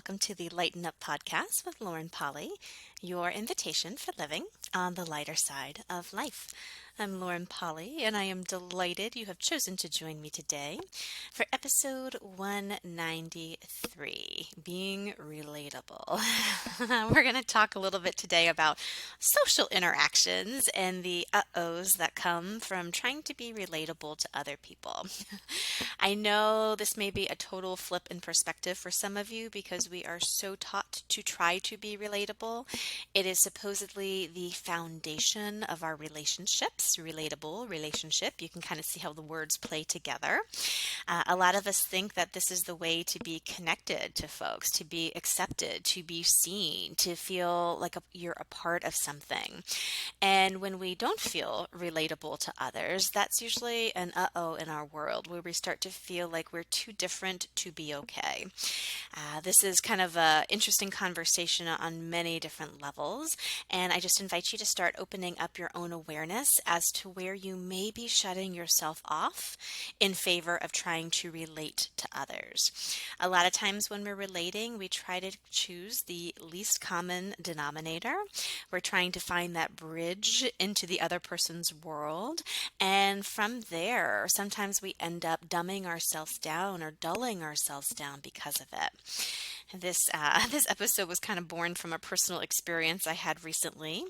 welcome to the Lighten Up podcast with Lauren Polly, your invitation for living on the lighter side of life. I'm Lauren Polly, and I am delighted you have chosen to join me today for episode 193, Being Relatable. We're going to talk a little bit today about social interactions and the uh-ohs that come from trying to be relatable to other people. I know this may be a total flip in perspective for some of you because we are so taught to try to be relatable. It is supposedly the foundation of our relationships, relatable relationship. You can kind of see how the words play together. A lot of us think that this is the way to be connected to folks, to be accepted, to be seen, to feel like you're a part of something. And when we don't feel relatable to others, that's usually an uh-oh in our world where we start to feel like we're too different to be okay. This is kind of an interesting conversation on many different levels, and I just invite you to start opening up your own awareness as to where you may be shutting yourself off in favor of trying to relate to others. A lot of times when we're relating, we try to choose the least common denominator. We're trying to find that bridge into the other person's world, and from there, sometimes we end up dumbing ourselves down or dulling ourselves down because of it. This episode was kind of born from a personal experience I had recently.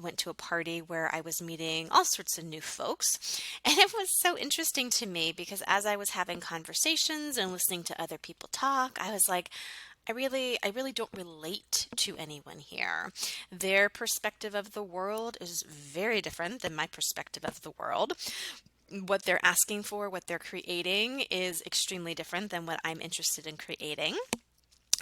Went to a party where I was meeting all sorts of new folks, and it was so interesting to me because as I was having conversations and listening to other people talk, I was like, I really don't relate to anyone here. Their perspective of the world is very different than my perspective of the world. What they're asking for, what they're creating is extremely different than what I'm interested in creating.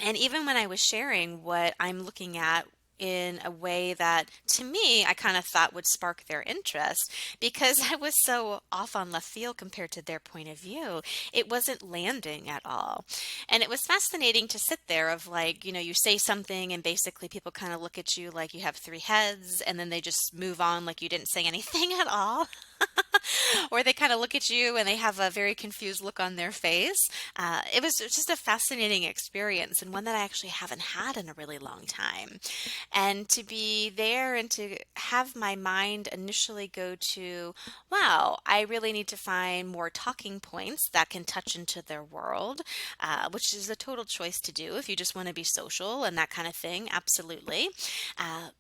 And even when I was sharing what I'm looking at in a way that to me I kind of thought would spark their interest because I was so off on left field compared to their point of view, it wasn't landing at all. And it was fascinating to sit there of like, you say something and basically people kind of look at you like you have three heads and then they just move on like you didn't say anything at all. Or they kind of look at you and they have a very confused look on their face. It was just a fascinating experience and one that I actually haven't had in a really long time. And to be there and to have my mind initially go to, wow, I really need to find more talking points that can touch into their world, which is a total choice to do if you just want to be social and that kind of thing. Absolutely.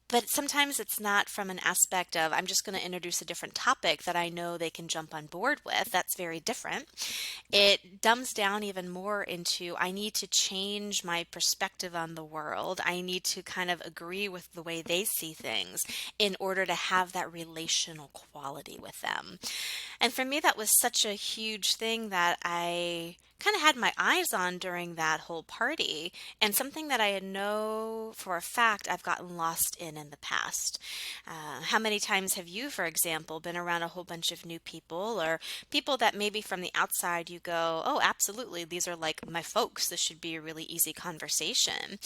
But sometimes it's not from an aspect of, I'm just going to introduce a different topic that I know they can jump on board with. That's very different. It dumbs down even more into, I need to change my perspective on the world. I need to kind of agree with the way they see things in order to have that relational quality with them. And for me, that was such a huge thing that I kind of had my eyes on during that whole party and something that I know for a fact I've gotten lost in the past. How many times have you, for example, been around a whole bunch of new people or people that maybe from the outside you go, oh, absolutely, these are like my folks. This should be a really easy conversation.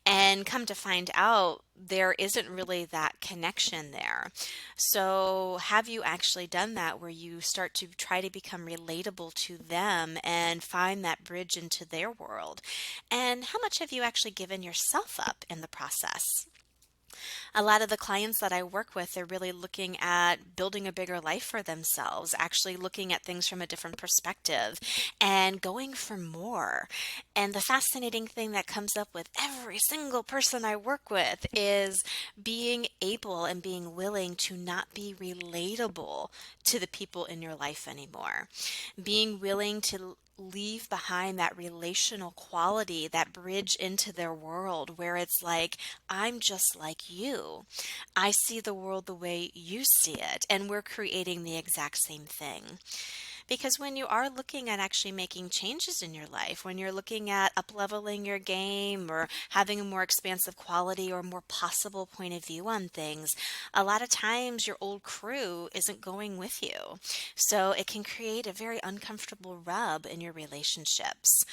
And come to find out, there isn't really that connection there. So have you actually done that where you start to try to become relatable to them and find that bridge into their world? And how much have you actually given yourself up in the process? A lot of the clients that I work with, they're really looking at building a bigger life for themselves, actually looking at things from a different perspective and going for more. And the fascinating thing that comes up with every single person I work with is being able and being willing to not be relatable to the people in your life anymore. Being willing to leave behind that relational quality, that bridge into their world where it's like, I'm just like you. I see the world the way you see it, and we're creating the exact same thing. Because when you are looking at actually making changes in your life, when you're looking at up-leveling your game or having a more expansive quality or more possible point of view on things, a lot of times your old crew isn't going with you. So it can create a very uncomfortable rub in your relationships.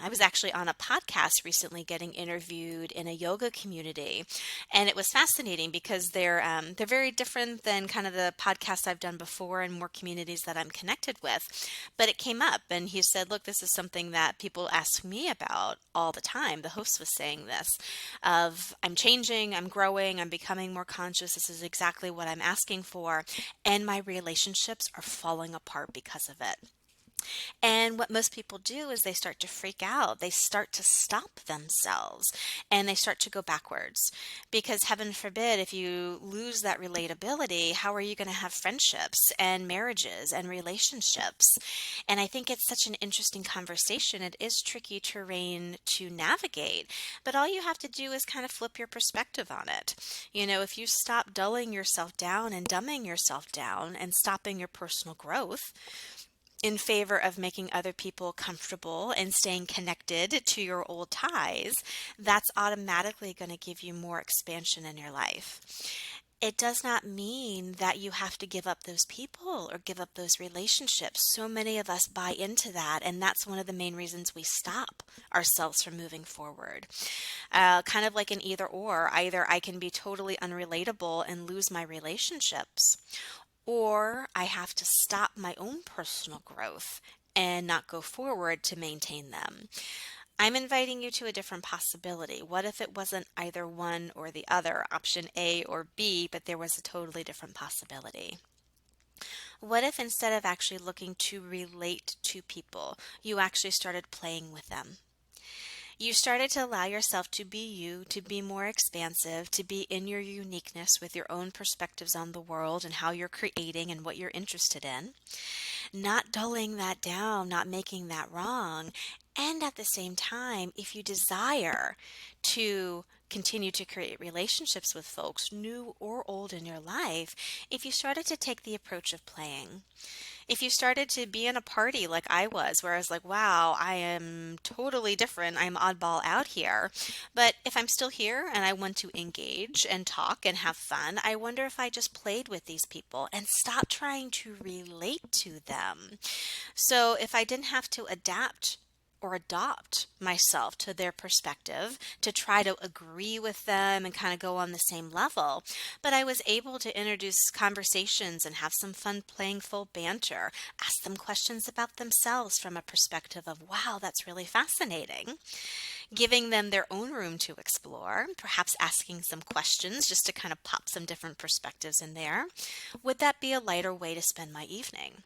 I was actually on a podcast recently getting interviewed in a yoga community, and it was fascinating because they're very different than kind of the podcasts I've done before and more communities that I'm connected with. But it came up and he said, look, this is something that people ask me about all the time. The host was saying this of I'm changing, I'm growing, I'm becoming more conscious. This is exactly what I'm asking for. And my relationships are falling apart because of it. And what most people do is they start to freak out. They start to stop themselves and they start to go backwards. Because heaven forbid, if you lose that relatability, how are you going to have friendships and marriages and relationships? And I think it's such an interesting conversation. It is tricky terrain to navigate, but all you have to do is kind of flip your perspective on it. If you stop dulling yourself down and dumbing yourself down and stopping your personal growth, in favor of making other people comfortable and staying connected to your old ties, that's automatically going to give you more expansion in your life. It does not mean that you have to give up those people or give up those relationships. So many of us buy into that, and that's one of the main reasons we stop ourselves from moving forward. Kind of like an either or. Either I can be totally unrelatable and lose my relationships, or I have to stop my own personal growth and not go forward to maintain them. I'm inviting you to a different possibility. What if it wasn't either one or the other, option A or B, but there was a totally different possibility? What if instead of actually looking to relate to people, you actually started playing with them? You started to allow yourself to be you, to be more expansive, to be in your uniqueness with your own perspectives on the world and how you're creating and what you're interested in, not dulling that down, not making that wrong. And at the same time, if you desire to continue to create relationships with folks, new or old in your life, if you started to take the approach of playing, if you started to be in a party like I was, where I was like, wow, I am totally different. I'm oddball out here. But if I'm still here and I want to engage and talk and have fun, I wonder if I just played with these people and stopped trying to relate to them. So if I didn't have to adapt or adopt myself to their perspective to try to agree with them and kind of go on the same level. But I was able to introduce conversations and have some fun playing full banter, ask them questions about themselves from a perspective of, wow, that's really fascinating. Giving them their own room to explore, perhaps asking some questions just to kind of pop some different perspectives in there. Would that be a lighter way to spend my evening?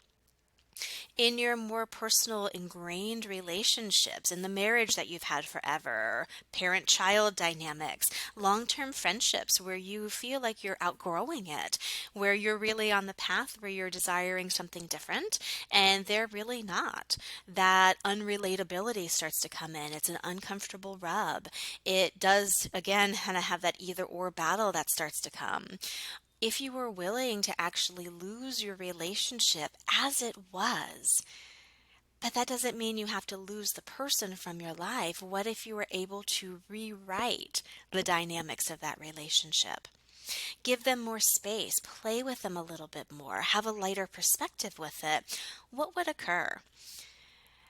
In your more personal ingrained relationships, in the marriage that you've had forever, parent-child dynamics, long-term friendships where you feel like you're outgrowing it, where you're really on the path where you're desiring something different and they're really not. That unrelatability starts to come in. It's an uncomfortable rub. It does, again, kind of have that either or battle that starts to come. If you were willing to actually lose your relationship as it was, but that doesn't mean you have to lose the person from your life. What if you were able to rewrite the dynamics of that relationship? Give them more space, play with them a little bit more, have a lighter perspective with it. What would occur?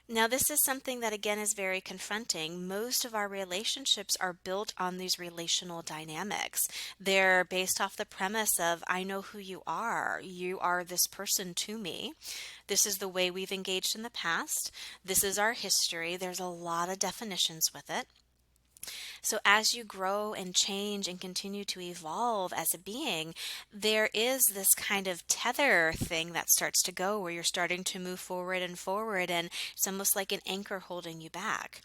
Now, this is something that, again, is very confronting. Most of our relationships are built on these relational dynamics. They're based off the premise of, I know who you are. You are this person to me. This is the way we've engaged in the past. This is our history. There's a lot of definitions with it. So as you grow and change and continue to evolve as a being, there is this kind of tether thing that starts to go where you're starting to move forward, and it's almost like an anchor holding you back.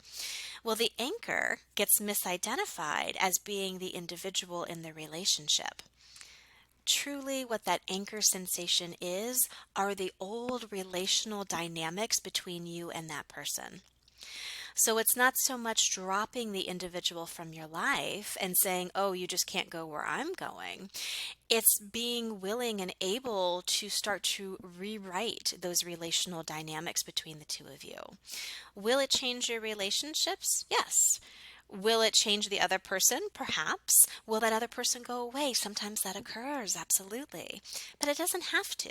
Well, the anchor gets misidentified as being the individual in the relationship. Truly, what that anchor sensation is are the old relational dynamics between you and that person. So it's not so much dropping the individual from your life and saying, oh, you just can't go where I'm going. It's being willing and able to start to rewrite those relational dynamics between the two of you. Will it change your relationships? Yes. Will it change the other person? Perhaps. Will that other person go away? Sometimes that occurs, absolutely. But it doesn't have to.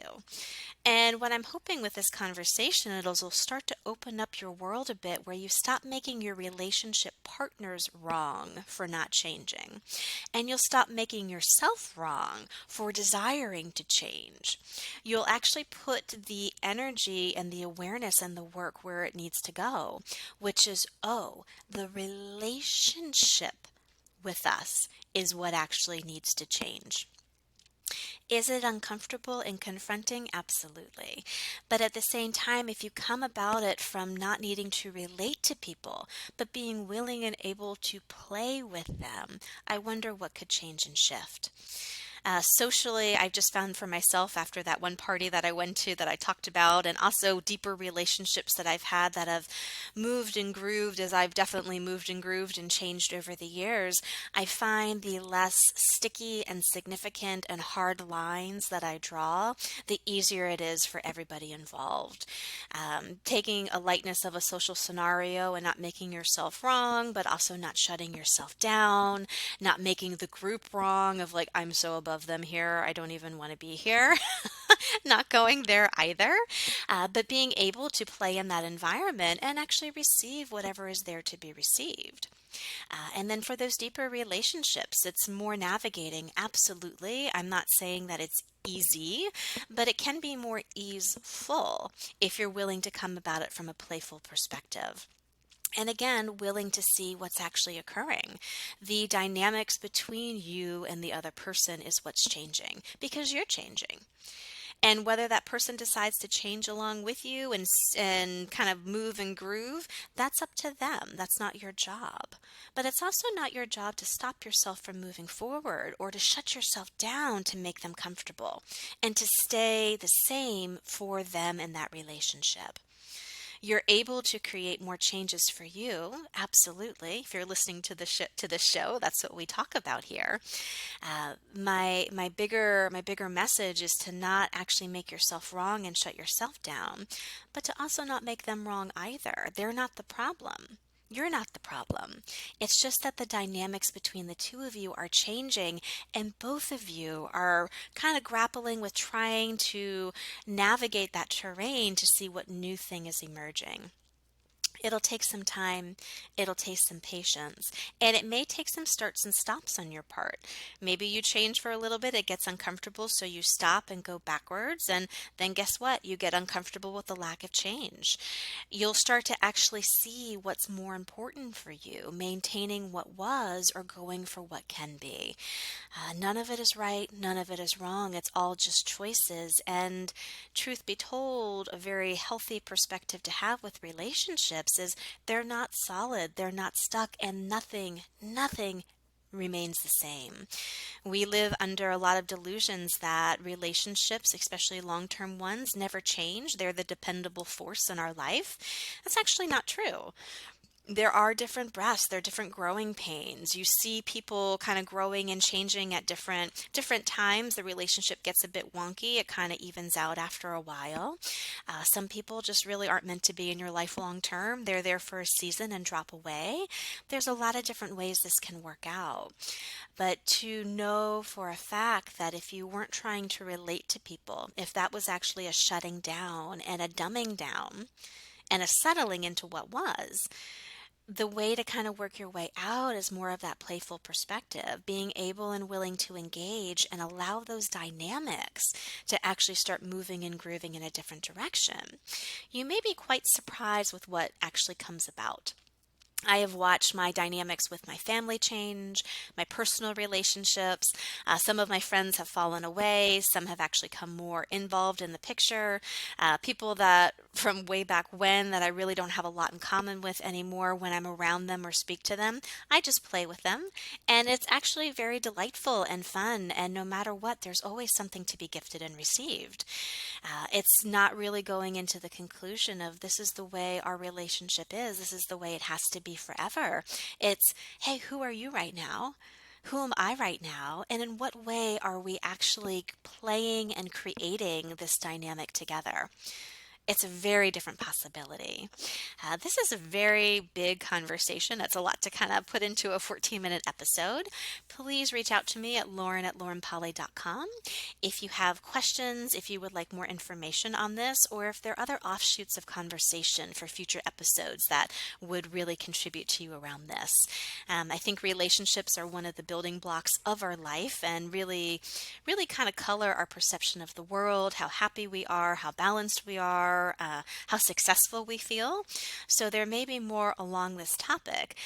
And what I'm hoping with this conversation, it'll start to open up your world a bit where you stop making your relationship partners wrong for not changing. And you'll stop making yourself wrong for desiring to change. You'll actually put the energy and the awareness and the work where it needs to go, which is, oh, the relationship with us is what actually needs to change. Is it uncomfortable and confronting? Absolutely. But at the same time, if you come about it from not needing to relate to people, but being willing and able to play with them, I wonder what could change and shift. Socially, I've just found for myself after that one party that I went to that I talked about, and also deeper relationships that I've had that have moved and grooved as I've definitely moved and grooved and changed over the years. I find the less sticky and significant and hard lines that I draw, the easier it is for everybody involved. Taking a lightness of a social scenario and not making yourself wrong, but also not shutting yourself down, not making the group wrong of like, I'm so above them here, I don't even want to be here. Not going there either, but being able to play in that environment and actually receive whatever is there to be received. And then for those deeper relationships, it's more navigating. Absolutely. I'm not saying that it's easy, but it can be more easeful if you're willing to come about it from a playful perspective. And again, willing to see what's actually occurring. The dynamics between you and the other person is what's changing because you're changing. And whether that person decides to change along with you and kind of move and groove, that's up to them. That's not your job. But it's also not your job to stop yourself from moving forward or to shut yourself down to make them comfortable and to stay the same for them in that relationship. You're able to create more changes for you, absolutely. If you're listening to the show, that's what we talk about here. My bigger message is to not actually make yourself wrong and shut yourself down, but to also not make them wrong either. They're not the problem. You're not the problem. It's just that the dynamics between the two of you are changing, and both of you are kind of grappling with trying to navigate that terrain to see what new thing is emerging. It'll take some time, it'll take some patience, and it may take some starts and stops on your part. Maybe you change for a little bit, it gets uncomfortable, so you stop and go backwards, and then guess what? You get uncomfortable with the lack of change. You'll start to actually see what's more important for you, maintaining what was or going for what can be. None of it is right, none of it is wrong. It's all just choices. And truth be told, a very healthy perspective to have with relationships is they're not solid, they're not stuck, and nothing remains the same. We live under a lot of delusions that relationships, especially long term ones, never change. They're the dependable force in our life. That's actually not true. There are different breaths, there are different growing pains. You see people kind of growing and changing at different times. The relationship gets a bit wonky, it kind of evens out after a while. Some people just really aren't meant to be in your life long term. They're there for a season and drop away. There's a lot of different ways this can work out. But to know for a fact that if you weren't trying to relate to people, if that was actually a shutting down and a dumbing down and a settling into what was, the way to kind of work your way out is more of that playful perspective, being able and willing to engage and allow those dynamics to actually start moving and grooving in a different direction. You may be quite surprised with what actually comes about. I have watched my dynamics with my family change, my personal relationships. Some of my friends have fallen away. Some have actually come more involved in the picture. People that from way back when that I really don't have a lot in common with anymore when I'm around them or speak to them, I just play with them. And it's actually very delightful and fun. And no matter what, there's always something to be gifted and received. It's not really going into the conclusion of this is the way our relationship is, this is the way it has to be forever. It's, hey, who are you right now? Who am I right now? And in what way are we actually playing and creating this dynamic together? It's a very different possibility. This is a very big conversation. That's a lot to kind of put into a 14-minute episode. Please reach out to me at lauren@laurenpoly.com if you have questions, if you would like more information on this, or if there are other offshoots of conversation for future episodes that would really contribute to you around this. I think relationships are one of the building blocks of our life and really kind of color our perception of the world, how happy we are, how balanced we are, how successful we feel. So there may be more along this topic,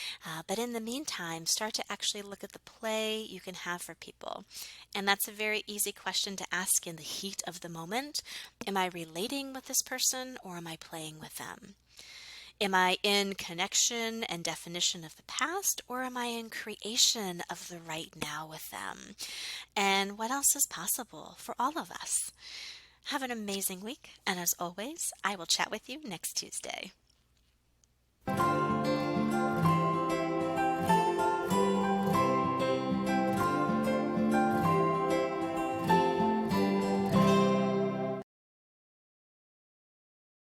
but in the meantime, start to actually look at the play you can have for people. And that's a very easy question to ask in the heat of the moment. Am I relating with this person or am I playing with them? Am I in connection and definition of the past, or am I in creation of the right now with them? And what else is possible for all of us? Have an amazing week, and as always, I will chat with you next Tuesday.